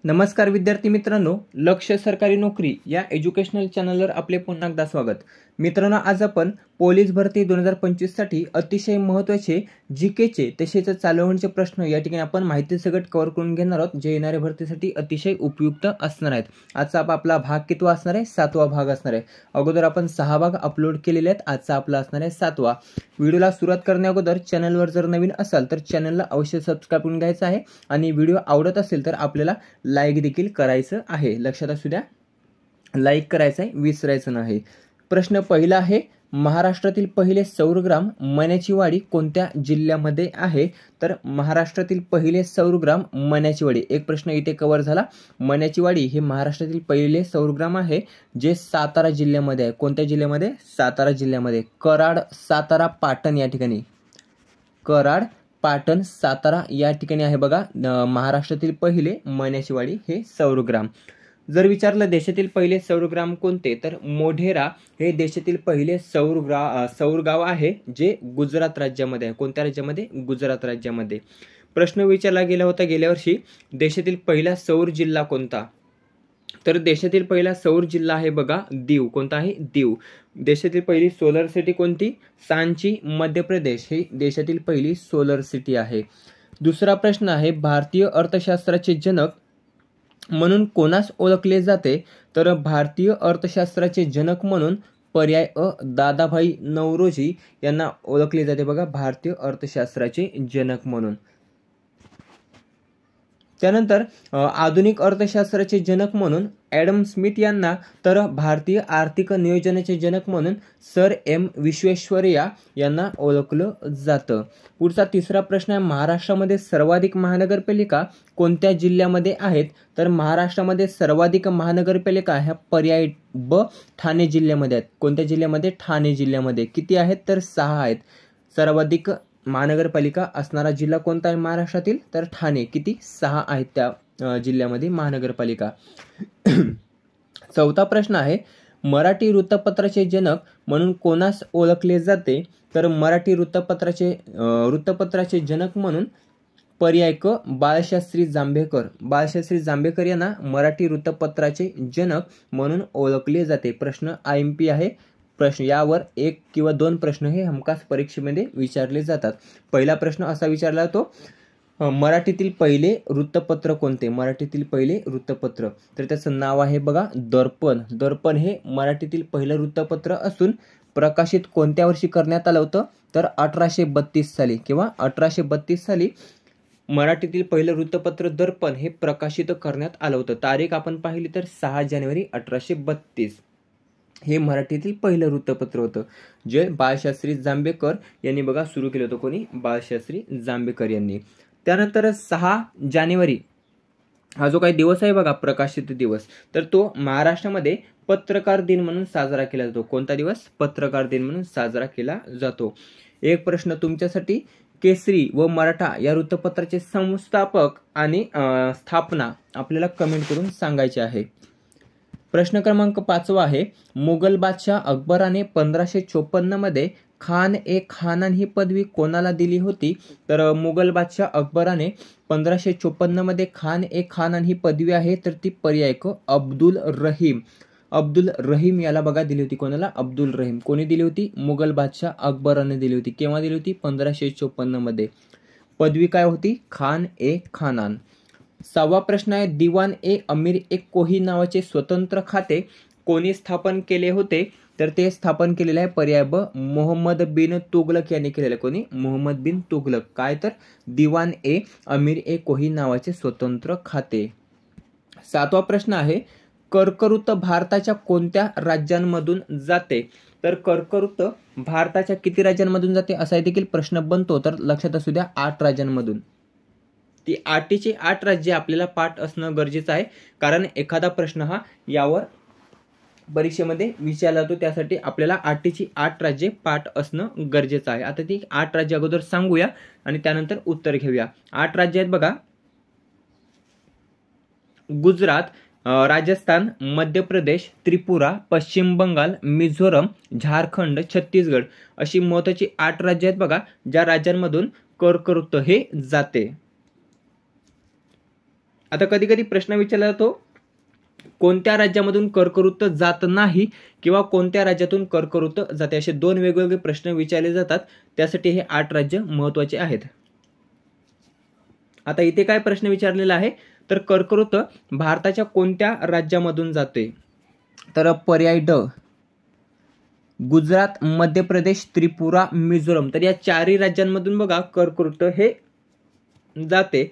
नमस्कार विद्यार्थी मित्रांनो, लक्ष सरकारी नोकरी या एज्युकेशनल चॅनलवर आपले पुन्हा एकदा स्वागत। मित्रांनो, आज आपण पोलीस भरती 2025 साठी अतिशय महत्त्वाचे जीकेचे तसेच चालवणीचे प्रश्न या ठिकाणी आपण माहिती सगट कव्हर करून घेणार आहोत, जे येणाऱ्या भरतीसाठी अतिशय उपयुक्त असणार आहेत। आजचा आपला भाग कितवा असणार आहे? 7वा भाग असणार आहे। अगोदर आपण 6 भाग अपलोड केलेले आहेत, आजचा आपला असणार आहे 7वा। व्हिडिओला सुरुवात करण्या अगोदर चॅनलवर जर नवीन असाल तर चॅनलला अवश्य सबस्क्राइब करून घ्यायचं आहे आणि व्हिडिओ आवडत असेल तर आपल्याला लाईक देखील करायचं आहे। लक्षात असू द्या, लाईक करायचं आहे, विसरायचं नाही। प्रश्न पहिला आहे, महाराष्ट्रातील पहिले सौरग्राम मण्याची वाडी कोणत्या जिल्ह्यामध्ये आहे? तर महाराष्ट्रातील पहिले सौरग्राम मण्याची वाडी, एक प्रश्न इथे कव्हर झाला। मण्याची वाडी हे महाराष्ट्रातील पहिले सौरग्राम आहे, जे सातारा जिल्ह्यामध्ये आहे। कोणत्या जिल्ह्यामध्ये? सातारा जिल्ह्यामध्ये। कराड, सातारा, पाटण या ठिकाणी, कराड, पाटण, सातारा या ठिकाणी आहे बघा महाराष्ट्रातील पहिले मण्याची वाडी हे सौरग्राम। जर विचारलं देशातील पहिले सौरग्राम कोणते, तर मोढेरा हे देशातील पहिले सौरगाव आहे, जे गुजरात राज्यामध्ये आहे। कोणत्या राज्यामध्ये? गुजरात राज्यामध्ये। प्रश्न विचारला गेला होता गेल्या वर्षी, देशातील पहिला सौर जिल्हा कोणता? तर देशातील पहिला सौर जिल्हा आहे बघा दीव। कोणता आहे? दीव। देशातील पहिली सोलर सिटी कोणती? सांची, मध्य प्रदेश ही देशातील पहिली सोलर सिटी आहे। दुसरा प्रश्न आहे, भारतीय अर्थशास्त्राचे जनक म्हणून कोणास ओळखले जाते? तर भारतीय अर्थशास्त्राचे जनक म्हणून पर्याय अ दादाभाई नौरोजी यांना ओळखले जाते बघा, भारतीय अर्थशास्त्राचे जनक म्हणून। त्यानंतर आधुनिक अर्थशास्त्राचे जनक म्हणून ॲडम स्मिथ यांना, तर भारतीय आर्थिक नियोजनाचे जनक म्हणून सर एम विश्वेश्वरय्या यांना ओळखलं जातं। पुढचा तिसरा प्रश्न आहे, महाराष्ट्रामध्ये सर्वाधिक महानगरपालिका कोणत्या जिल्ह्यामध्ये आहेत? तर महाराष्ट्रामध्ये सर्वाधिक महानगरपालिका ह्या पर्याय ब ठाणे जिल्ह्यामध्ये आहेत। कोणत्या जिल्ह्यामध्ये? ठाणे जिल्ह्यामध्ये। किती आहेत? तर 6 आहेत। सर्वाधिक महानगरपालिका असणारा जिल्हा कोणता आहे महाराष्ट्रातील? तर ठाणे। किती? 6 आहेत त्या जिल्ह्यामध्ये महानगरपालिका। चौथा प्रश्न आहे, मराठी वृत्तपत्राचे जनक म्हणून कोणास ओळखले जाते? तर मराठी वृत्तपत्राचे जनक म्हणून पर्याय क बाळशास्त्री जांभेकर। बाळशास्त्री जांभेकर यांना मराठी वृत्तपत्राचे जनक म्हणून ओळखले जाते। प्रश्न IMP आहे। प्रश्न यावर 1 किंवा 2 प्रश्न हे हमखास परीक्षेमध्ये विचारले जातात। पहिला प्रश्न असा विचारला तो, मराठीतील पहिले वृत्तपत्र कोणते? मराठीतील पहिले वृत्तपत्र, तर त्याचं नाव आहे बघा दर्पण। दर्पण हे मराठीतील पहिलं वृत्तपत्र असून प्रकाशित कोणत्या वर्षी करण्यात आलं होतं? तर 1832 साली, किंवा 1832 साली मराठीतील पहिलं वृत्तपत्र दर्पण हे प्रकाशित करण्यात आलं होतं। तारीख आपण पाहिली तर 6 जानेवारी 1832 हे मराठीतील पहिलं वृत्तपत्र होतं, जे बाळशास्त्री जांभेकर यांनी बघा सुरू केलं होतं। कोणी? बाळशास्त्री जांभेकर यांनी। त्यानंतर 6 जानेवारी हा जो काही दिवस आहे बघा प्रकाशित दिवस, तर तो महाराष्ट्रामध्ये पत्रकार दिन म्हणून साजरा केला जातो। कोणता दिवस? पत्रकार दिन म्हणून साजरा केला जातो। एक प्रश्न तुमच्यासाठी, केसरी व मराठा या वृत्तपत्राचे संस्थापक आणि स्थापना आपल्याला कमेंट करून सांगायचे आहे। प्रश्न क्रमांक 5 आहे, मुघल बादशाह अकबराने 1554 मध्ये खान ए खानान ही पदवी कोणाला दिली होती? तर मुघल बादशाह अकबराने 1554 मध्ये खान ए खानान ही पदवी आहे, तर ती पर्याय क अब्दुल रहीम। अब्दुल रहीम याला बघा दिली होती। कोणाला? अब्दुल रहीम। कोणी दिली होती? मुघल बादशाह अकबराने दिली होती। केव्हा दिली होती? 1554 मध्ये। पदवी काय होती? खान ए खानान। 6वा प्रश्न आहे, दिवान ए अमीर ए कोही नावाचे स्वतंत्र खाते कोणी स्थापन केले होते? तर ते स्थापन केलेले आहे पर्याय ब मोहम्मद बिन तुगलक यांनी केलेलं। कोणी? मोहम्मद बिन तुगलक। काय? तर दिवान ए अमीर ए कोही नावाचे स्वतंत्र खाते। 7वा प्रश्न आहे, कर्कवृत्त भारताच्या कोणत्या राज्यांमधून जाते? तर कर्कवृत्त भारताच्या किती राज्यांमधून जाते असा देखील प्रश्न बनतो, तर लक्षात असू द्या 8 राज्यांमधून। ती 8 राज्ये आपल्याला पाठ असणं गरजेचं आहे, कारण एखादा प्रश्न हा यावर परीक्षेमध्ये विचारला जातो, त्यासाठी आपल्याला 8 राज्ये पाठ असणं गरजेचं आहे। आता ती 8 राज्य अगोदर सांगूया आणि त्यानंतर उत्तर घेऊया। 8 राज्य आहेत बघा, गुजरात, राजस्थान, मध्य प्रदेश, त्रिपुरा, पश्चिम बंगाल, मिझोरम, झारखंड, छत्तीसगड अशी महत्त्वाची 8 राज्य आहेत बघा, ज्या राज्यांमधून कर्कवृत्त हे जाते। आता कधी कधी प्रश्न विचारला जातो कोणत्या राज्यामधून कर्कवृत्त जात नाही किंवा कोणत्या राज्यातून कर्कवृत्त जाते, असे दोन वेगवेगळे प्रश्न विचारले जातात. त्यासाठी हे 8 राज्य महत्वाचे आहेत. आता इथे काय प्रश्न विचारलेला आहे तर कर्कवृत्त भारताच्या कोणत्या राज्यामधून जाते, तर पर्याय ड गुजरात, मध्य प्रदेश, त्रिपुरा, मिझोरम. तर या 4 राज्यांमधून बघा कर्कवृत्त हे जाते.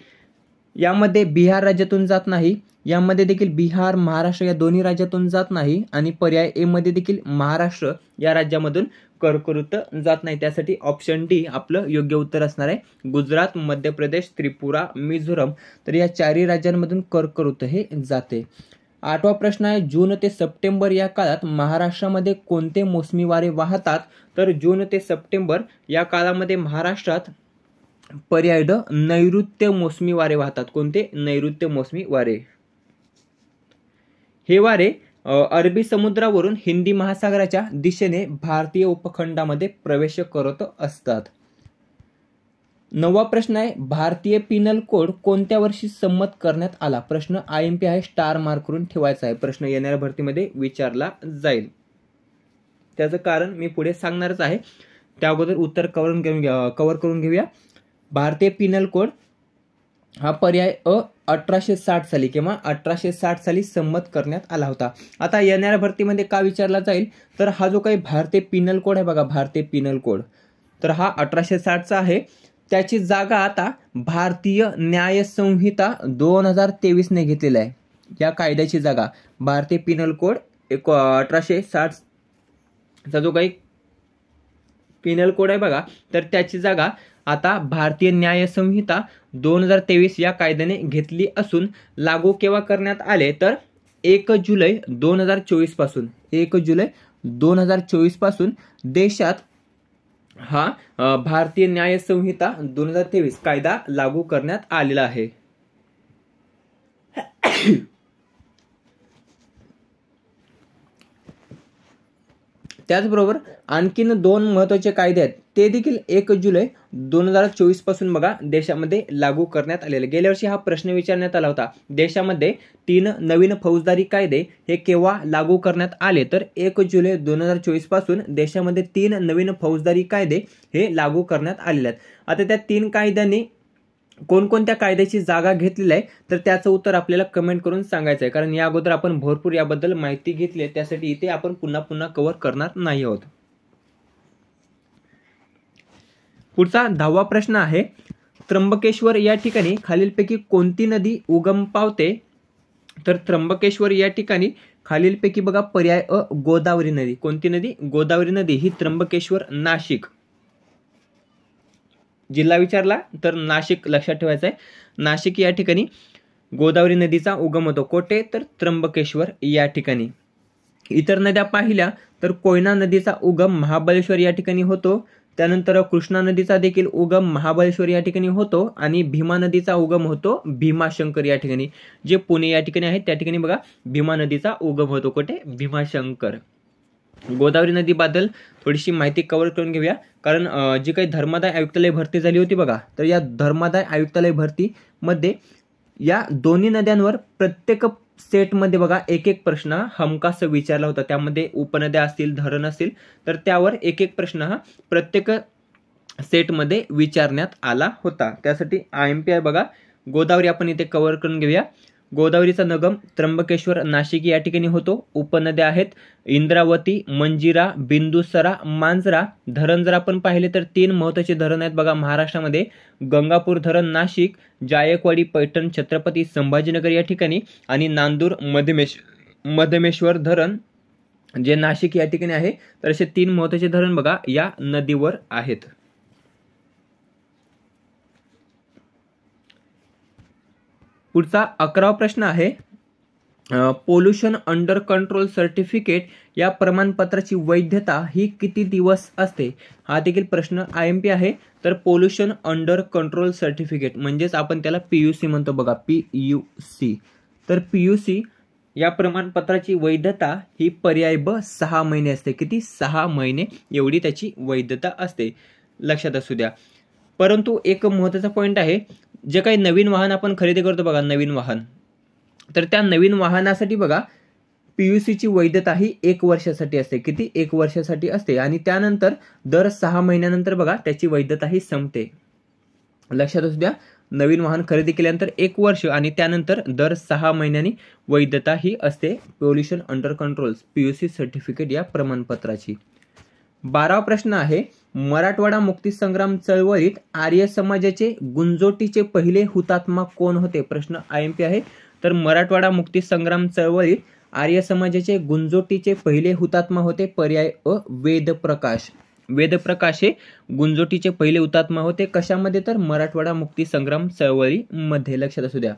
यामध्ये बिहार राज्यातून जात नाही, यामध्ये देखील बिहार, महाराष्ट्र या दोन्ही राज्यातून जात नाही आणि पर्याय ए मध्ये देखील महाराष्ट्र या राज्यामधून कर्कवृत्त जात नाही. त्यासाठी ऑप्शन डी आपलं योग्य उत्तर असणार आहे. गुजरात, मध्य प्रदेश, त्रिपुरा, मिझोरम. तर या 4 राज्यांमधून कर्कवृत्त हे जाते. 8वा प्रश्न आहे जून ते सप्टेंबर या काळात महाराष्ट्रामध्ये कोणते मोसमी वारे वाहतात, तर जून ते सप्टेंबर या काळामध्ये महाराष्ट्रात पर्याय ड नैऋत्य मोसमी वारे वाहतात. कोणते? नैऋत्य मोसमी वारे. हे वारे अरबी समुद्रावरून हिंदी महासागराच्या दिशेने भारतीय उपखंडामध्ये प्रवेश करत असतात. 9वा प्रश्न आहे भारतीय पिनल कोड कोणत्या वर्षी संमत करण्यात आला. प्रश्न IMP आहे, स्टार मार्क करून ठेवायचा आहे. प्रश्न येणाऱ्या भरतीमध्ये विचारला जाईल. त्याचं कारण मी पुढे सांगणारच आहे. त्या अगोदर उत्तर कव्हर करून घेऊया. भारतीय पिनल कोड हा पर्याय अ 1860 साली किंवा 1860 साली संमत करण्यात आला होता. आता येणाऱ्या भरतीमध्ये का विचारला जाईल तर हा जो काही भारतीय पिनल कोड आहे बघा, भारतीय पिनल कोड, तर हा 1860चा आहे. त्याची जागा आता भारतीय न्याय संहिता 2023 ने घेतलेला आहे. या कायद्याची जागा भारतीय पिनल कोड 1860 चा जो काही पिनल कोड आहे बघा, तर त्याची जागा आता भारतीय न्याय संहिता 2023 या कायद्याने घेतली असून लागू केव्हा करण्यात आले तर 1 जुलै 2024 पासून 1 जुलै 2024 पासून देशात हा भारतीय न्याय संहिता 2023 कायदा लागू करण्यात आलेला आहे. त्याचबरोबर आणखीन 2 महत्त्वाचे कायदे आहेत, ते देखील 1 जुलै 2024 पासून बघा देशामध्ये लागू करण्यात आलेले. गेल्या वर्षी हा प्रश्न विचारण्यात आला होता. देशामध्ये 3 नवीन फौजदारी कायदे हे केव्हा लागू करण्यात आले तर 1 जुलै 2024 पासून देशामध्ये 3 नवीन फौजदारी कायदे हे लागू करण्यात आलेले आहेत. आता त्या 3 कायद्यांनी कोणकोणत्या कायद्याची जागा घेतलेली आहे तर त्याचं उत्तर आपल्याला कमेंट करून सांगायचं आहे. कारण या अगोदर आपण भरपूर याबद्दल माहिती घेतली आहे, त्यासाठी इथे आपण पुन्हा कव्हर करणार नाही आहोत. पुढचा 10वा प्रश्न आहे त्र्यंबकेश्वर या ठिकाणी खालीलपैकी कोणती नदी उगम पावते, तर त्र्यंबकेश्वर या ठिकाणी खालीलपैकी बघा पर्याय अ गोदावरी नदी. कोणती नदी? गोदावरी नदी ही त्र्यंबकेश्वर, नाशिक जिल्हा विचारला तर नाशिक लक्षात ठेवायचं आहे. नाशिक या ठिकाणी गोदावरी नदीचा उगम होतो. कोठे? तर त्र्यंबकेश्वर या ठिकाणी. इतर नद्या पाहिल्या तर कोयना नदीचा उगम महाबळेश्वर या ठिकाणी होतो. त्यानंतर कृष्णा नदीचा देखील उगम महाबळेश्वर या ठिकाणी होतो आणि भीमा नदीचा उगम होतो भीमाशंकर या ठिकाणी. जे पुणे या ठिकाणी आहे त्या ठिकाणी बघा भीमा नदीचा उगम होतो. कुठे? भीमाशंकर. गोदावरी नदीबद्दल थोडीशी माहिती कव्हर करून घेऊया. कारण जी काही धर्मादाय आयुक्तालय भरती झाली होती बघा, तर या धर्मादाय आयुक्तालय भरतीमध्ये या दोन्ही नद्यांवर प्रत्येक सेटमध्ये बघा एक प्रश्न हमखास विचारला होता. त्यामध्ये उपनद्या असतील, धरण असतील, तर त्यावर एक प्रश्न हा प्रत्येक सेटमध्ये विचारण्यात आला होता. त्यासाठी IMP आहे बघा. गोदावरी आपण इथे कव्हर करून घेऊया. गोदावरीचा नगम त्र्यंबकेश्वर, नाशिक या ठिकाणी होतो. उपनद्या आहेत इंद्रावती, मंजिरा, बिंदुसरा, मांजरा. धरण जर आपण पाहिले तर 3 महत्त्वाचे धरण आहेत बघा महाराष्ट्रामध्ये. गंगापूर धरण नाशिक, जायकवाडी, पैठण, छत्रपती संभाजीनगर या ठिकाणी आणि नांदूर मध्यमेश्वर धरण जे नाशिक या ठिकाणी आहे. तर असे 3 महत्त्वाचे धरण बघा या नदीवर आहेत. पुढचा 11वा प्रश्न आहे पोल्युशन अंडर कंट्रोल सर्टिफिकेट या प्रमाणपत्राची वैधता ही किती दिवस असते. हा देखील प्रश्न IMP आहे. तर पोल्युशन अंडर कंट्रोल सर्टिफिकेट म्हणजेच आपण त्याला PUC म्हणतो बघा, PUC. तर PUC या प्रमाणपत्राची वैधता ही पर्याय ब 6 महिने असते. किती? 6 महिने एवढी त्याची वैधता असते. लक्षात असू द्या. परंतु एक महत्त्वाचा पॉईंट आहे, जे काही नवीन वाहन आपण खरेदी करतो बघा, नवीन वाहन, तर त्या नवीन वाहनासाठी बघा पीयूसीची वैधता ही 1 वर्षासाठी असते. किती? 1 वर्षासाठी असते. आणि त्यानंतर दर 6 महिन्यानंतर बघा त्याची वैधता ही संपते. लक्षात असू द्या, नवीन वाहन खरेदी केल्यानंतर 1 वर्ष आणि त्यानंतर दर 6 महिन्यांनी वैधता ही असते pollution under control PUC certificate या प्रमाणपत्राची. 12वा प्रश्न आहे, मराठवाडा मुक्तीसंग्राम चळवळीत आर्य समाजाचे गुंजोटीचे पहिले हुतात्मा कोण होते? प्रश्न IMP आहे. तर मराठवाडा मुक्तीसंग्राम चळवळीत आर्य समाजाचे गुंजोटीचे पहिले हुतात्मा होते. पर्याय अ वेदप्रकाश. वेदप्रकाश हे गुंजोटीचे पहिले हुतात्मा होते. कशामध्ये? तर मराठवाडा मुक्तीसंग्राम चळवळीमध्ये. लक्षात असू द्या,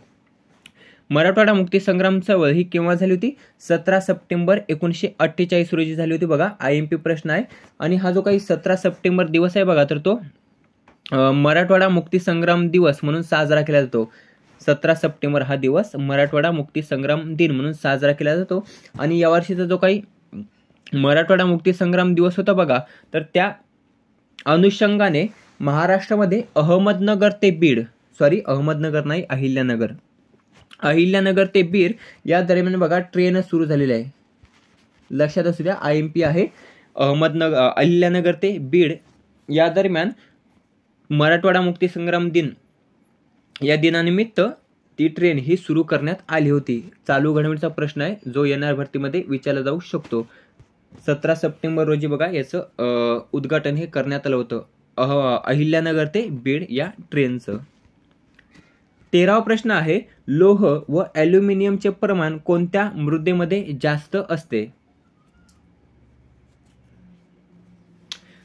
मराठवाडा मुक्तीसंग्राम चळवळ ही केव्हा झाली होती? 17 सप्टेंबर 1948 रोजी झाली होती बघा. IMP प्रश्न आहे. आणि हा जो काही 17 सप्टेंबर दिवस आहे बघा, तर तो मराठवाडा मुक्तीसंग्राम दिवस म्हणून साजरा केला जातो. 17 सप्टेंबर हा दिवस मराठवाडा मुक्तीसंग्राम दिन म्हणून साजरा केला जातो. आणि यावर्षीचा जो काही मराठवाडा मुक्तीसंग्राम दिवस होता बघा, तर त्या अनुषंगाने महाराष्ट्रामध्ये अहमदनगर ते बीड, अहमदनगर नाही, अहिल्यानगर ते बीड या दरम्यान बघा ट्रेन सुरू झालेली आहे. लक्षात असू द्या, IMP आहे. अहिल्यानगर ते बीड या दरम्यान मराठवाडा मुक्तीसंग्राम दिन या दिनानिमित्त ती ट्रेन ही सुरू करण्यात आली होती. चालू घडामोडीचा प्रश्न आहे जो येणाऱ्या भरतीमध्ये विचारला जाऊ शकतो. 17 सप्टेंबर रोजी बघा याचं उद्घाटन हे करण्यात आलं होतं, अहिल्यानगर ते बीड या ट्रेनचं. 13वा प्रश्न आहे, लोह व ॲल्युमिनियमचे प्रमाण कोणत्या मृदेमध्ये जास्त असते?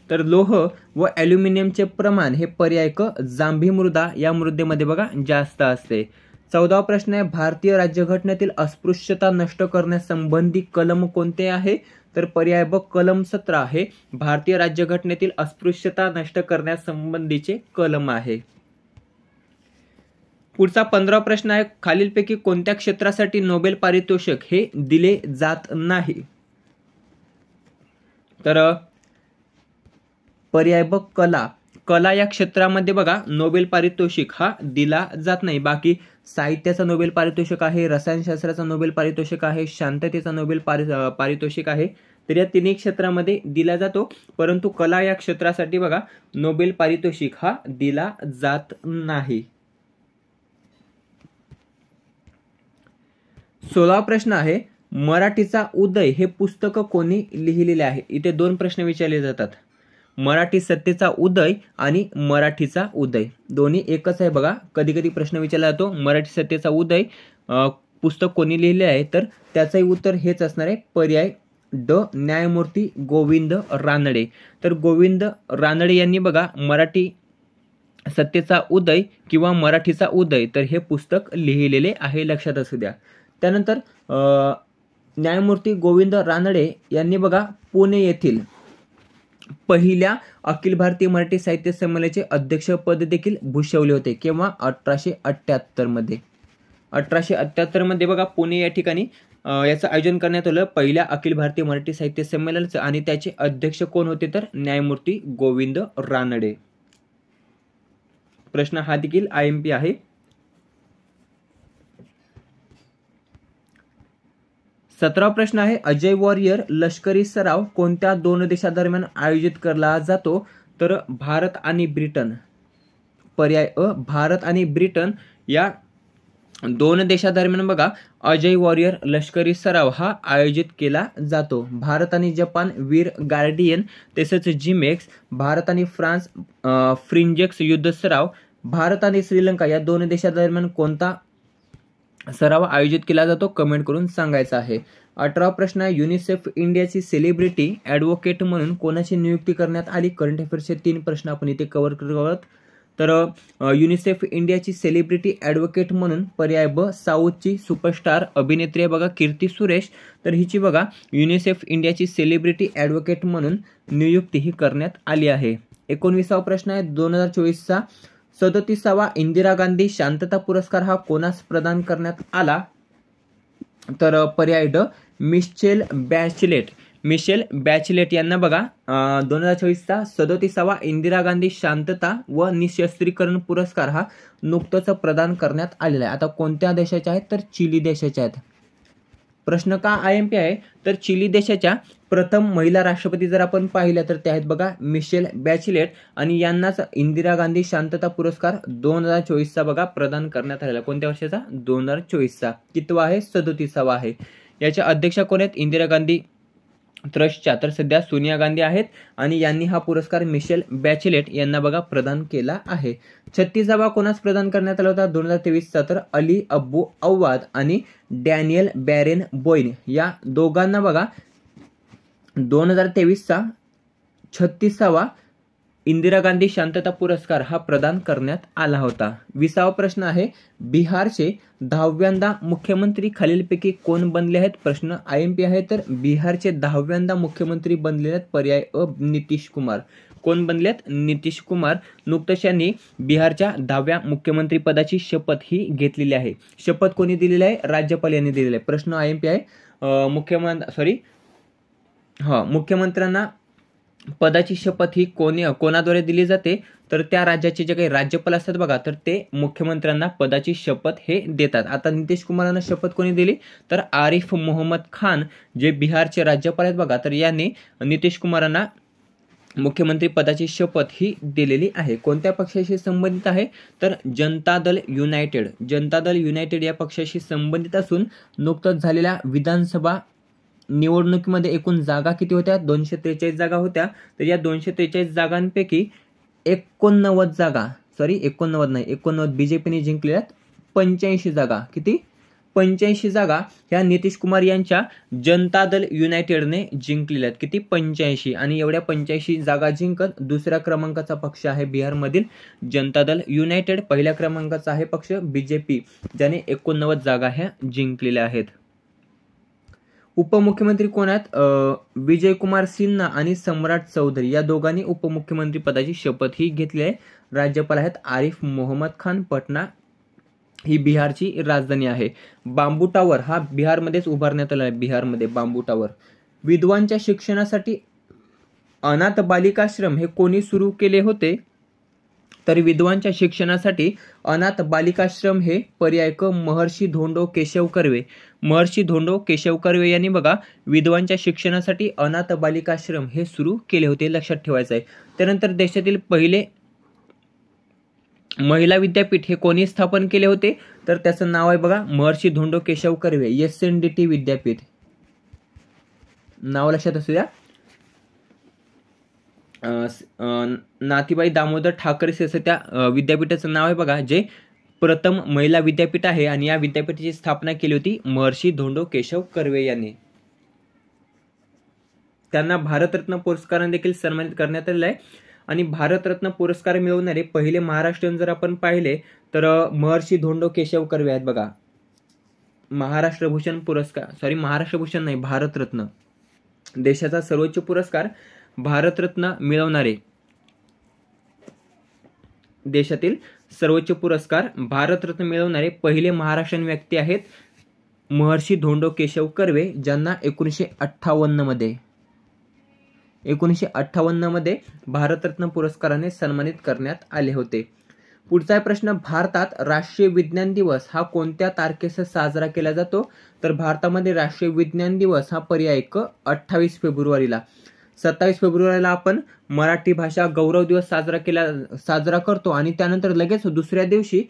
तर लोह व ॲल्युमिनियमचे प्रमाण हे पर्याय क जांभी मृदा या मृदेमध्ये बघा जास्त असते. 14वा प्रश्न आहे, भारतीय राज्यघटनेतील अस्पृश्यता नष्ट करण्यासंबंधी कलम कोणते आहे? तर पर्याय ब कलम 17 आहे. भारतीय राज्यघटनेतील अस्पृश्यता नष्ट करण्यासंबंधीचे कलम आहे. पुढचा 15वा प्रश्न आहे, खालीलपैकी कोणत्या क्षेत्रासाठी नोबेल पारितोषिक हे दिले जात नाही? तर पर्याय ब कला या क्षेत्रामध्ये बघा नोबेल पारितोषिक हा दिला जात नाही. बाकी साहित्याचा नोबेल पारितोषिक आहे, रसायनशास्त्राचा नोबेल पारितोषिक आहे, शांततेचा नोबेल पारितोषिक आहे. तर या तिन्ही क्षेत्रामध्ये दिला जातो, परंतु कला या क्षेत्रासाठी बघा नोबेल पारितोषिक हा दिला जात नाही. 16वा प्रश्न आहे, मराठीचा उदय हे पुस्तक कोणी लिहिलेले आहे? इथे 2 प्रश्न विचारले जातात, मराठी सत्तेचा उदय आणि मराठीचा उदय. दोन्ही एकच आहे बघा. कधी कधी प्रश्न विचारला जातो मराठी सत्तेचा उदय पुस्तक कोणी लिहिले आहे, तर त्याचंही उत्तर हेच असणार आहे. पर्याय ड न्यायमूर्ती गोविंद रानडे. तर गोविंद रानडे यांनी बघा मराठी सत्तेचा उदय किंवा मराठीचा उदय तर हे पुस्तक लिहिलेले आहे. लक्षात असू द्या. त्यानंतर न्यायमूर्ती गोविंद रानडे यांनी बघा पुणे येथील पहिल्या अखिल भारतीय मराठी साहित्य संमेलनाचे अध्यक्षपद देखील भूषवले होते. केव्हा? 1878 मध्ये. 1878 मध्ये बघा पुणे या ठिकाणी याचं आयोजन करण्यात आलं पहिल्या अखिल भारतीय मराठी साहित्य संमेलनाचं, आणि त्याचे अध्यक्ष कोण होते? तर न्यायमूर्ती गोविंद रानडे. प्रश्न हा देखील IMP आहे. 17वा प्रश्न आहे, अजय वॉरियर लष्करी सराव कोणत्या 2 देशांदरम्यान आयोजित केला जातो? तर भारत आणि ब्रिटन. पर्याय अ भारत आणि ब्रिटन या 2 देशांदरम्यान बघा अजय वॉरियर लष्करी सराव हा आयोजित केला जातो. भारत आणि जपान वीर गार्डियन तसेच जिमेक्स, भारत आणि फ्रान्स फ्रिंजेक्स युद्ध सराव, भारत आणि श्रीलंका या 2 देशांदरम्यान कोणता सराव आयोजित केला जातो? कमेंट करून सांगायचं आहे. 18वा प्रश्न आहे, युनिसेफ इंडियाची सेलिब्रिटी ॲडव्होकेट म्हणून कोणाची नियुक्ती करण्यात आली? करंट अफेअर्सचे 3 प्रश्न आपण इथे कव्हर करत. तर युनिसेफ इंडियाची सेलिब्रिटी ॲडव्होकेट म्हणून पर्याय ब साऊथची सुपरस्टार अभिनेत्री आहे बघा कीर्ती सुरेश. तर हिची बघा युनिसेफ इंडियाची सेलिब्रिटी ॲडव्होकेट म्हणून नियुक्ती ही करण्यात आली आहे. 19वा प्रश्न आहे, 2024चा 37वा इंदिरा गांधी शांतता पुरस्कार हा कोणास प्रदान करण्यात आला? तर पर्याय ड मिशेल बॅचलेट. मिशेल बॅचलेट यांना बघा 2024चा 37वा इंदिरा गांधी शांतता व निशस्त्रीकरण पुरस्कार हा नुकताच प्रदान करण्यात आलेला आहे. आता कोणत्या देशाच्या आहेत तर चिली देशाच्या आहेत. प्रश्न का IMP आहे तर चिली देशाच्या प्रथम महिला राष्ट्रपती जर आपण पाहिल्या तर त्या आहेत बघा मिशेल बॅचलेट आणि यांनाच इंदिरा गांधी शांतता पुरस्कार 2024चा बघा प्रदान करण्यात आलेला. कोणत्या वर्षाचा 2024चा. कितवा आहे 37वा आहे. याच्या अध्यक्षा कोण आहेत इंदिरा गांधी ट्रस्टच्या तर सध्या सोनिया गांधी आहेत आणि यांनी हा पुरस्कार मिशेल बॅचलेट यांना बघा प्रदान केला आहे. 36वा कोणास प्रदान करण्यात आला होता 2023चा तर अली अब्बू अव्वाद आणि डॅनियल बॅरेन बोईन या दोघांना बघा 2023चा 36वा इंदिरा गांधी शांतता पुरस्कार हा प्रदान करण्यात आला होता. 20वा प्रश्न आहे बिहारचे 10व्यांदा मुख्यमंत्री खालीलपैकी कोण बनले आहेत. प्रश्न IMP आहे तर बिहारचे 10व्यांदा मुख्यमंत्री बनलेले आहेत. पर्याय अ नितीश कुमार. कोण बनलेत नितीश कुमार. नुकतंच यांनी बिहारच्या 10व्या मुख्यमंत्री पदाची शपथ ही घेतलेली आहे. शपथ कोणी दिलेली आहे राज्यपाल यांनी दिलेली आहे. प्रश्न IMP आहे मुख्यमंत्र्यांना पदाची शपथ ही कोणाद्वारे दिली जाते तर त्या राज्याचे जे काही राज्यपाल असतात बघा तर ते मुख्यमंत्र्यांना पदाची शपथ हे देतात. आता नितीश कुमारांना शपथ कोणी दिली तर आरिफ मोहम्मद खान जे बिहारचे राज्यपाल आहेत बघा तर यांनी नितीश कुमारांना मुख्यमंत्री पदाची शपथ ही दिलेली आहे. कोणत्या पक्षाशी संबंधित आहे तर जनता दल युनायटेड. जनता दल युनायटेड या पक्षाशी संबंधित असून नुकतंच झालेल्या विधानसभा निवडणुकीमध्ये एकूण जागा किती होत्या 243 जागा होत्या. तर या 243 जागांपैकी 89 बीजेपीने जिंकलेल्या 85 जागा. किती 85 जागा ह्या नितीश कुमार यांच्या जनता दल युनायटेडने जिंकलेल्या आहेत. किती 85 आणि एवढ्या 85 जागा जिंकत दुसऱ्या क्रमांकाचा पक्ष आहे बिहारमधील जनता दल युनायटेड. पहिल्या क्रमांकाचा आहे पक्ष BJP ज्याने 89 जागा ह्या जिंकलेल्या आहेत. उपमुख्यमंत्री कोण आहेत विजय कुमार सिन्हा आणि सम्राट चौधरी या दोघांनी उपमुख्यमंत्री पदाची शपथ ही घेतली आहे. राज्यपाल आहेत आरिफ मोहम्मद खान. पटना ही बिहारची राजधानी आहे. बांबू टावर हा बिहारमध्येच उभारण्यात आला आहे. बिहारमध्ये बांबू टावर. विधवांच्या शिक्षणासाठी अनाथ बालिकाश्रम हे कोणी सुरू केले होते तर विधवांच्या शिक्षणासाठी अनाथ बालिकाश्रम हे पर्याय क महर्षी धोंडो केशव कर्वे. महर्षी धोंडो केशव कर्वे यांनी बघा विधवांच्या शिक्षणासाठी अनाथ बालिकाश्रम हे सुरू केले होते. लक्षात ठेवायचं आहे. त्यानंतर देशातील पहिले महिला विद्यापीठ हे कोणी स्थापन केले होते तर त्याचं नाव आहे बघा महर्षी धोंडो केशव कर्वे SNDT विद्यापीठ. नाव लक्षात असू द्या. नाथीबाई दामोदर ठाकरे असं त्या विद्यापीठाचं नाव आहे बघा जे प्रथम महिला विद्यापीठ आहे आणि या विद्यापीठाची स्थापना केली होती महर्षी धोंडो केशव कर्वे यांनी. त्यांना भारतरत्न पुरस्काराने देखील सन्मानित करण्यात आलेलं आहे आणि भारतरत्न पुरस्कार मिळवणारे पहिले महाराष्ट्रीयन जर आपण पाहिले तर महर्षी धोंडो केशव कर्वे आहेत बघा. महाराष्ट्र भूषण नाही भारतरत्न देशाचा सर्वोच्च पुरस्कार भारतरत्न मिळवणारे देशातील सर्वोच्च पुरस्कार भारतरत्न मिळवणारे पहिले महाराष्ट्रीयन व्यक्ती आहेत महर्षी धोंडो केशव कर्वे ज्यांना 1958 मध्ये भारतरत्न पुरस्काराने सन्मानित करण्यात आले होते. पुढचा प्रश्न भारतात राष्ट्रीय विज्ञान दिवस हा कोणत्या तारखेस साजरा केला जातो तर भारतामध्ये राष्ट्रीय विज्ञान दिवस हा पर्याय क 28 फेब्रुवारीला. 27 फेब्रुवारीला आपण मराठी भाषा गौरव दिवस साजरा करतो आणि त्यानंतर लगेच दुसऱ्या दिवशी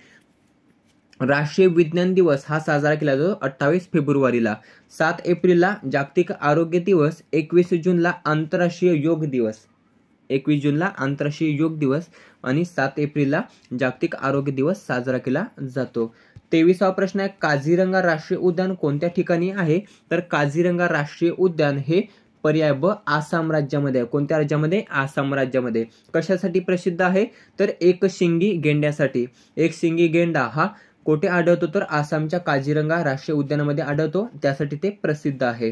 राष्ट्रीय विज्ञान दिवस हा साजरा केला जातो 28 फेब्रुवारीला. 7 एप्रिलला जागतिक आरोग्य दिवस. 21 जूनला आंतरराष्ट्रीय योग दिवस आणि 7 एप्रिलला जागतिक आरोग्य दिवस साजरा केला जातो. 23वा प्रश्न आहे काझीरंगा राष्ट्रीय उद्यान कोणत्या ठिकाणी आहे तर काझीरंगा राष्ट्रीय उद्यान हे पर्याय ब आसाम राज्यामध्ये. कोणत्या राज्यामध्ये आसाम राज्यामध्ये. कशासाठी प्रसिद्ध आहे तर एकशिंगी गेंड्यासाठी. एकशिंगी गेंडा हा कोठे आढळतो तर आसामच्या काझीरंगा राष्ट्रीय उद्यानामध्ये आढळतो त्यासाठी ते प्रसिद्ध आहे.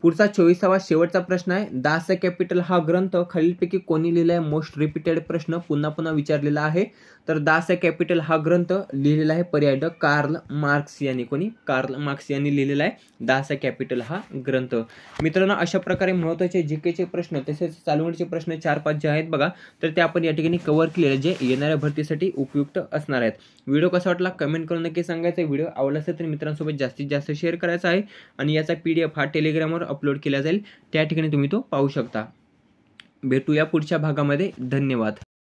पुढचा 24वा शेवटचा प्रश्न आहे दास कॅपिटल हा ग्रंथ खालीलपैकी कोणी लिहिलाय. मोस्ट रिपीटेड प्रश्न पुन्हा विचारलेला आहे. तर दास कॅपिटल हा ग्रंथ लिहिलेला आहे पर्याय ड कार्ल मार्क्स यांनी. कोणी? कार्ल मार्क्स यांनी लिहिलेला आहे दास कॅपिटल हा ग्रंथ. मित्रांनो, अशा प्रकारे महत्त्वाचे जीकेचे प्रश्न तसेच चालू घडामोडीचे प्रश्न 4-5 जे आहेत बघा, तर ते आपण या ठिकाणी कव्हर केलेले जे येणाऱ्या भरतीसाठी उपयुक्त असणार आहेत. व्हिडिओ कसा वाटला कमेंट करून नक्की सांगायचं. व्हिडिओ आवडला असेल तर मित्रांसोबत जास्तीत जास्त शेअर करायचा आहे आणि याचा PDF हा टेलिग्रामवर अपलोड केला जाईल, त्या ठिकाणी तुम्ही तो पाहू शकता. भेटूया पुढच्या भागामध्ये. धन्यवाद.